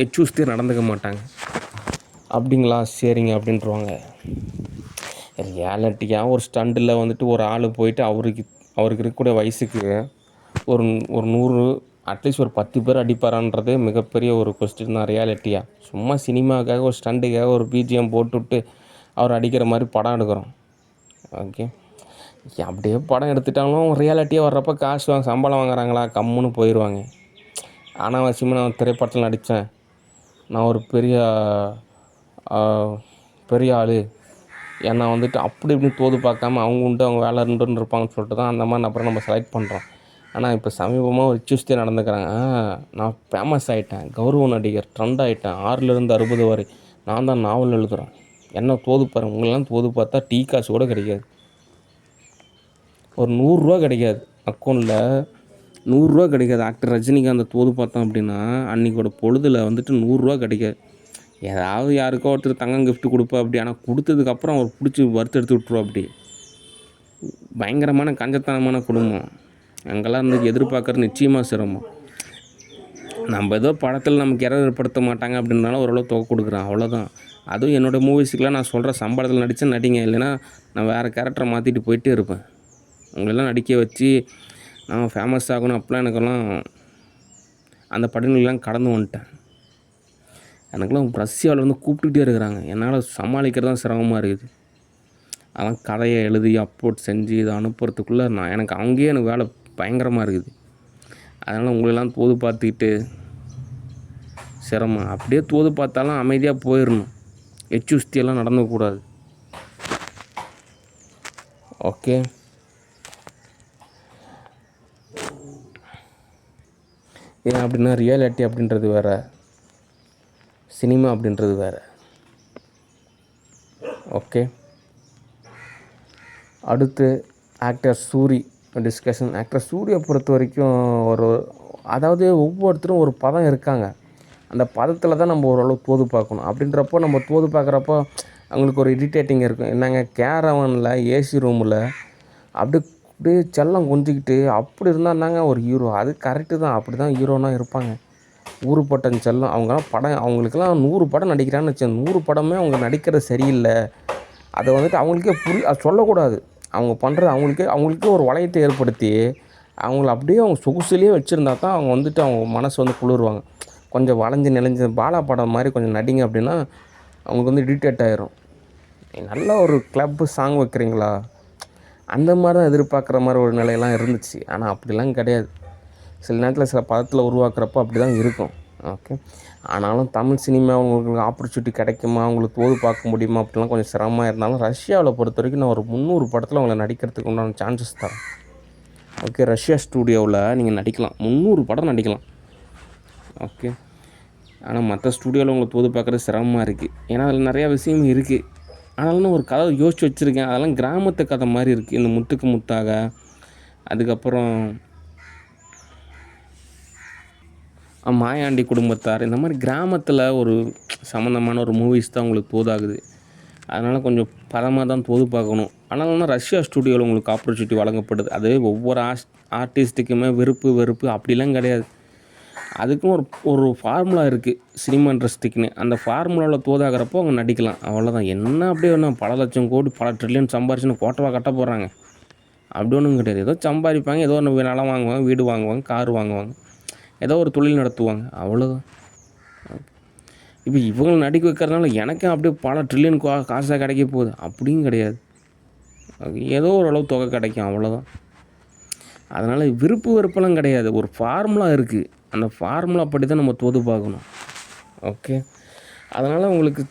எச்சூஸ்தே நடந்துக்க மாட்டாங்க. அப்படிங்களா, சரிங்க அப்படின்ட்டுருவாங்க. ரியாலிட்டியாக ஒரு ஸ்டண்டில் வந்துட்டு ஒரு ஆள் போயிட்டு அவருக்கு இருக்கக்கூடிய வயசுக்கு ஒரு 100 அட்லீஸ்ட் ஒரு 10 பேர் அடிப்பாரான்றதே மிகப்பெரிய ஒரு கொஸ்டின் தான் ரியாலிட்டியாக. சும்மா சினிமாவுக்காக ஒரு ஸ்டண்டுக்காக ஒரு பிஜிஎம் போட்டுவிட்டு அவர் அடிக்கிற மாதிரி படம் எடுக்கிறோம். ஓகே. அப்படியே படம் எடுத்துட்டாலும் ரியாலிட்டியாக வர்றப்போ காசு சம்பளம் வாங்குறாங்களா, கம்முன்னு போயிடுவாங்க. அனாவசியமாக நான் திரைப்படத்தில் நடித்தேன், நான் ஒரு பெரிய ஆள், ஏன்னா வந்துட்டு அப்படி இப்படின்னு தோது பார்க்காம அவங்க உண்டு அவங்க வேலை உண்டுன்னு இருப்பாங்கன்னு சொல்லிட்டு தான் அந்த மாதிரி அப்புறம் நம்ம செலக்ட் பண்ணுறோம். ஆனால் இப்போ சமீபமாக ஒரு சூஸ்தே நடந்துக்கிறாங்க. நான் ஃபேமஸ் ஆகிட்டேன், கௌரவ நடிகர், ட்ரெண்ட் ஆகிட்டேன், 6லேருந்து 60 வரை நான் தான் நாவல் எழுதுகிறேன், என்ன தோது பாருங்க. உங்களெல்லாம் தோது பார்த்தா டீ காசு கூட கிடைக்காது, ஒரு 100 கிடைக்காது, அக்கௌண்ட்டில் 100 கிடைக்காது. ஆக்டர் ரஜினிகாந்த் தோது பார்த்தோம் அப்படின்னா அன்றைக்கோட பொழுதில் வந்துட்டு 100 கிடைக்காது. ஏதாவது யாருக்கோ ஒருத்தர் தங்கம் கிஃப்ட் கொடுப்பா அப்படி. ஆனால் கொடுத்ததுக்கப்புறம் அவர் பிடிச்சி வறுத்து எடுத்து விட்ருவா அப்படி. பயங்கரமான கஞ்சத்தனமான குடும்பம். அங்கெல்லாம் இருந்து எதிர்பார்க்குறது நிச்சயமாக சிரமம். நம்ம ஏதோ படத்தில் நமக்கு ஏற்படுத்த மாட்டாங்க அப்படின்னாலும் ஓரளவு தொகை கொடுக்குறேன், அவ்வளோதான். அதுவும் என்னோடய மூவிஸுக்கெலாம் நான் சொல்கிற சம்பளத்தில் நடித்தா நடிங்க, இல்லைன்னா நான் வேறு கேரக்டரை மாற்றிட்டு போயிட்டே இருப்பேன். உங்களெல்லாம் நடிக்க வச்சு நான் ஃபேமஸ் ஆகணும் அப்படிலாம் எனக்கெல்லாம் அந்த படிநிலைலாம் கடந்து வந்துட்டேன். எனக்கெல்லாம் ரஷ்யாவில் வந்து கூப்பிட்டுக்கிட்டே இருக்கிறாங்க, என்னால் சமாளிக்கிறது தான் சிரமமாக இருக்குது. அதெல்லாம் கதையை எழுதி அப்லோட் செஞ்சு இதை அனுப்புறதுக்குள்ளே எனக்கு அங்கேயே எனக்கு வேலை பயங்கரமாக இருக்குது. அதனால் உங்களெல்லாம் தோது பார்த்துக்கிட்டு சிரமம். அப்படியே தோது பார்த்தாலும் அமைதியாக போயிடணும், எச்சுஸ்தியெல்லாம் நடந்துக்கூடாது. ஓகே. ஏன் அப்படின்னா ரியாலிட்டி அப்படின்றது வேறு, சினிமா அப்படின்றது வேறு. ஓகே. அடுத்து ஆக்டர் சூரி டிஸ்கஷன். ஆக்டர் சூரியை பொறுத்த வரைக்கும் அதாவது ஒவ்வொருத்தரும் ஒரு பதம் இருக்காங்க, அந்த பதத்தில் தான் நம்ம ஓரளவு தோது பார்க்கணும். அப்படின்றப்போ நம்ம தோது பார்க்குறப்போ அவங்களுக்கு ஒரு இரிட்டேட்டிங் இருக்கும். என்னங்க கேரவனில் ஏசி ரூமில் அப்படியே செல்லம் கொஞ்சிக்கிட்டு அப்படி இருந்தாங்க ஒரு ஹீரோ. அது கரெக்டு தான், அப்படி தான் ஹீரோனா இருப்பாங்க. ஊருப்பட்டன் செல்லம். அவங்களாம் அவங்களுக்கெல்லாம் 100 படம் நடிக்கிறான்னு வச்சேன், 100 படமே அவங்க நடிக்கிறது சரியில்லை. அதை வந்துட்டு அவங்களுக்கே அது சொல்லக்கூடாது. அவங்க பண்ணுறது அவங்களுக்கே ஒரு வளையத்தை ஏற்படுத்தி அவங்கள அப்படியே அவங்க சொகுசுலேயே வச்சுருந்தா தான் அவங்க வந்துட்டு அவங்க மனசு வந்து குளிருவாங்க. கொஞ்சம் வளைஞ்சு நெளிஞ்சு பாலா படம் மாதிரி கொஞ்சம் நடிங்க அப்படின்னா அவங்களுக்கு வந்து இரிட்டேட் ஆகிரும். நல்ல ஒரு கிளப்பு சாங் வைக்கிறீங்களா, அந்த மாதிரி தான் எதிர்பார்க்குற மாதிரி ஒரு நிலையெல்லாம் இருந்துச்சு. ஆனால் அப்படிலாம் கிடையாது. சில நேரத்தில் சில பதத்தில் உருவாக்குறப்போ அப்படி தான் இருக்கும். ஓகே. ஆனாலும் தமிழ் சினிமா அவங்களுக்கு ஆப்பர்ச்சுனிட்டி கிடைக்குமா, அவங்களுக்கு தோது பார்க்க முடியுமா அப்படிலாம் கொஞ்சம் சிரமமாக இருந்தாலும் ரஷ்யாவில் பொறுத்த வரைக்கும் நான் ஒரு 300 படத்தில் அவங்கள நடிக்கிறதுக்கு உண்டான சான்சஸ் தரேன். ஓகே. ரஷ்யா ஸ்டூடியோவில் நீங்கள் நடிக்கலாம், 300 படம் நடிக்கலாம். ஓகே. ஆனால் மற்ற ஸ்டூடியோவில் உங்களை தோது பார்க்குறது சிரமமாக இருக்குது. ஏன்னா அதில் நிறையா விஷயம் இருக்குது. ஆனாலும் ஒரு கதை யோசிச்சு வச்சுருக்கேன், அதெல்லாம் கிராமத்து கதை மாதிரி இருக்குது. இந்த முத்துக்கு முத்தாக, அதுக்கப்புறம் மாயாண்டி குடும்பத்தார், இந்த மாதிரி கிராமத்தில் ஒரு சம்மந்தமான ஒரு மூவிஸ் தான் உங்களுக்கு தோதாகுது. அதனால் கொஞ்சம் பதமாக தான் தோது பார்க்கணும். ஆனாலும் ரஷ்யா ஸ்டூடியோவில் உங்களுக்கு ஆப்பர்ச்சுனிட்டி வழங்கப்படுது. அது ஒவ்வொரு ஆர்டிஸ்ட்டுக்குமே வெறுப்பு அப்படிலாம் கிடையாது. அதுக்கும் ஒரு ஃபார்முலா இருக்குது சினிமா இண்டஸ்ட்ரிக்குன்னு. அந்த ஃபார்முலாவில் தோதாகிறப்போ அவங்க நடிக்கலாம், அவ்வளோதான். என்ன அப்படியே ஒன்றும் பல லட்சம் கோடி பல ட்ரில்லியன் சம்பாரிச்சுன்னு கோட்டவாக கட்ட போகிறாங்க அப்படி ஒன்றும் கிடையாது. ஏதோ சம்பாதிப்பாங்க, ஏதோ ஒன்று நிலம் வாங்குவாங்க, வீடு வாங்குவாங்க, கார் வாங்குவாங்க, ஏதோ ஒரு தொழில் நடத்துவாங்க, அவ்வளோதான். இப்போ இவங்க நடிக்க வைக்கிறதுனால எனக்கும் அப்படியே பல ட்ரில்லியன் காசாக கிடைக்க போகுது அப்படியும் கிடையாது. ஏதோ ஓரளவு தொகை கிடைக்கும், அவ்வளோதான். அதனால் வெறுப்பெல்லாம் கிடையாது, ஒரு ஃபார்முலா இருக்குது. அந்த ஃபார்முலா படி தான் நம்ம தோது பார்க்கணும். ஓகே. அதனால் உங்களுக்கு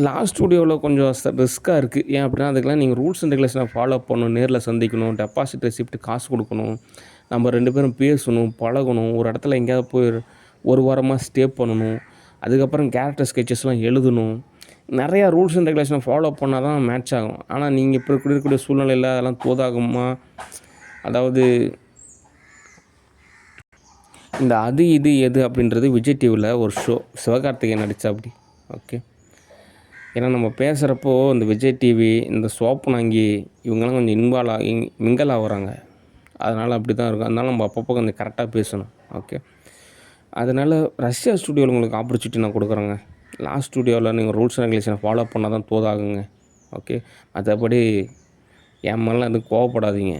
லாஸ்ட் ஸ்டூடியோவில் கொஞ்சம் ரிஸ்க்காக இருக்குது. ஏன் அப்படின்னா அதுக்கெல்லாம் நீங்கள் ரூல்ஸ் அண்ட் ரெகுலேஷனை ஃபாலோ பண்ணணும், நேரில் சந்திக்கணும், டெபாசிட் ரெசிப்ட் காசு கொடுக்கணும், நம்ம 2 பேரும் பேசணும், பழகணும், ஒரு இடத்துல எங்கேயாவது போய் ஒரு வாரமாக ஸ்டே பண்ணணும், அதுக்கப்புறம் கேரக்டர் ஸ்கெச்சஸ்லாம் எழுதணும். நிறையா ரூல்ஸ் அண்ட் ரெகுலேஷனை ஃபாலோ பண்ணால் தான் மேட்ச் ஆகும். ஆனால் நீங்கள் இப்போ இருக்கக்கூடிய சூழ்நிலையில் அதெல்லாம் தோதாகுமா? அதாவது இந்த அது இது எது அப்படின்றது விஜய் டிவியில் ஒரு ஷோ, சிவகார்த்திகேயன் நடித்தாப்படி. ஓகே, ஏன்னா நம்ம பேசுகிறப்போ இந்த விஜய் டிவி, இந்த சோப்பனாங்கி இவங்கெல்லாம் கொஞ்சம் மிங்கல் ஆகுறாங்க. அதனால் அப்படி தான் இருக்கும். அதனால் நம்ம அப்பப்போ கொஞ்சம் கரெக்டாக பேசணும். ஓகே, அதனால் ரஷ்யா ஸ்டுடியோவில் உங்களுக்கு ஆப்பர்ச்சுனிட்டி நான் கொடுக்குறேங்க. லாஸ்ட் ஸ்டுடியோவில் நீங்கள் ரூல்ஸ் அண்ட் ரெகுலேஷனை ஃபாலோ பண்ணால் தான் தோதாகுங்க. ஓகே, மற்றபடி என் மேலாம் எதுவும் கோவப்படாதீங்க.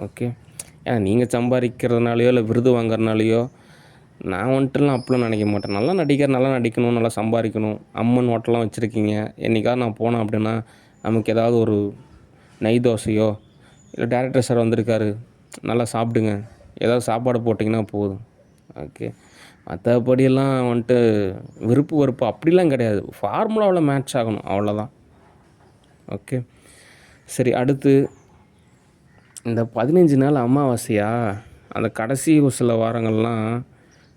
ஓகே, ஏன்னா நீங்கள் சம்பாதிக்கிறதுனாலையோ இல்லை விருது வாங்குறதுனாலையோ நான் வந்துட்டுலாம் அப்படிலாம் நினைக்க மாட்டேன். நல்லா நல்லா நடிக்கணும், நல்லா சம்பாதிக்கணும். அம்மன் ஹோட்டல்லாம் வச்சுருக்கீங்க. என்றைக்காவது நான் போனேன் அப்படின்னா நமக்கு ஏதாவது ஒரு நெய் தோசையோ இல்லை டேரக்டர் சார் வந்திருக்காரு நல்லா சாப்பிடுங்க, ஏதாவது சாப்பாடு போட்டிங்கன்னா போதும். ஓகே, மற்றபடியெல்லாம் வந்துட்டு விருப்பு வெறுப்பு அப்படிலாம் கிடையாது. ஃபார்முலாவில் மேட்ச் ஆகணும், அவ்வளோதான். ஓகே, சரி. அடுத்து இந்த 15 நாள் அமாவாசையா, அந்த கடைசி ஒரு சில வாரங்கள்லாம்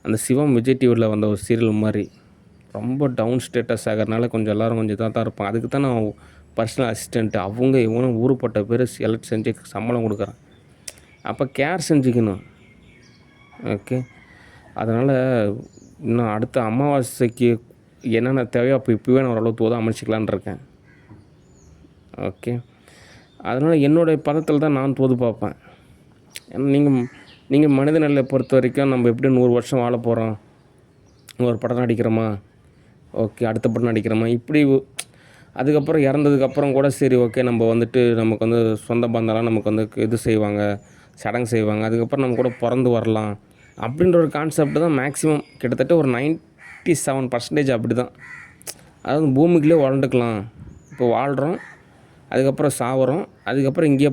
அந்த சிவம் விஜய் டிவியில் வந்த ஒரு சீரியல் மாதிரி ரொம்ப டவுன் ஸ்டேட்டஸ் ஆகிறதுனால கொஞ்சம் எல்லோரும் கொஞ்சம் இதாக தான் இருப்பாங்க. அதுக்கு தான் நான் பர்சனல் அசிஸ்டண்ட்டு அவங்க இவனும் ஊருப்பட்ட பேர் செலக்ட் செஞ்சு சம்பளம் கொடுக்குறேன். அப்போ கேர் செஞ்சுக்கணும். ஓகே, அதனால் இன்னும் அடுத்த அமாவாசைக்கு என்னென்ன தேவையோ அப்போ இப்போவே நான் ஓரளவு தோதாக அமைச்சிக்கலான் இருக்கேன். ஓகே, அதனால் என்னுடைய பதத்தில் தான் நான் தோது பார்ப்பேன். ஏன்னா நீங்கள் மனித நிலையை பொறுத்த வரைக்கும் நம்ம எப்படி 100 வருஷம் வாழ போகிறோம், ஒரு படம் நடிக்கிறோமா, ஓகே அடுத்த படம் நடிக்கிறோமா, இப்படி அதுக்கப்புறம் இறந்ததுக்கப்புறம் கூட சரி ஓகே நம்ம வந்துட்டு நமக்கு வந்து சொந்த பந்தம்லாம் நமக்கு வந்து இது செய்வாங்க, சடங்கு செய்வாங்க, அதுக்கப்புறம் நம்ம கூட பிறந்து வரலாம் அப்படின்ற ஒரு கான்செப்ட் தான் மேக்ஸிமம் கிட்டத்தட்ட ஒரு 97% அப்படி தான். அதாவது பூமிக்குள்ளே வாழ்ந்துக்கலாம். இப்போ வாழ்கிறோம், அதுக்கப்புறம் சாவறோம், அதுக்கப்புறம் இங்கேயே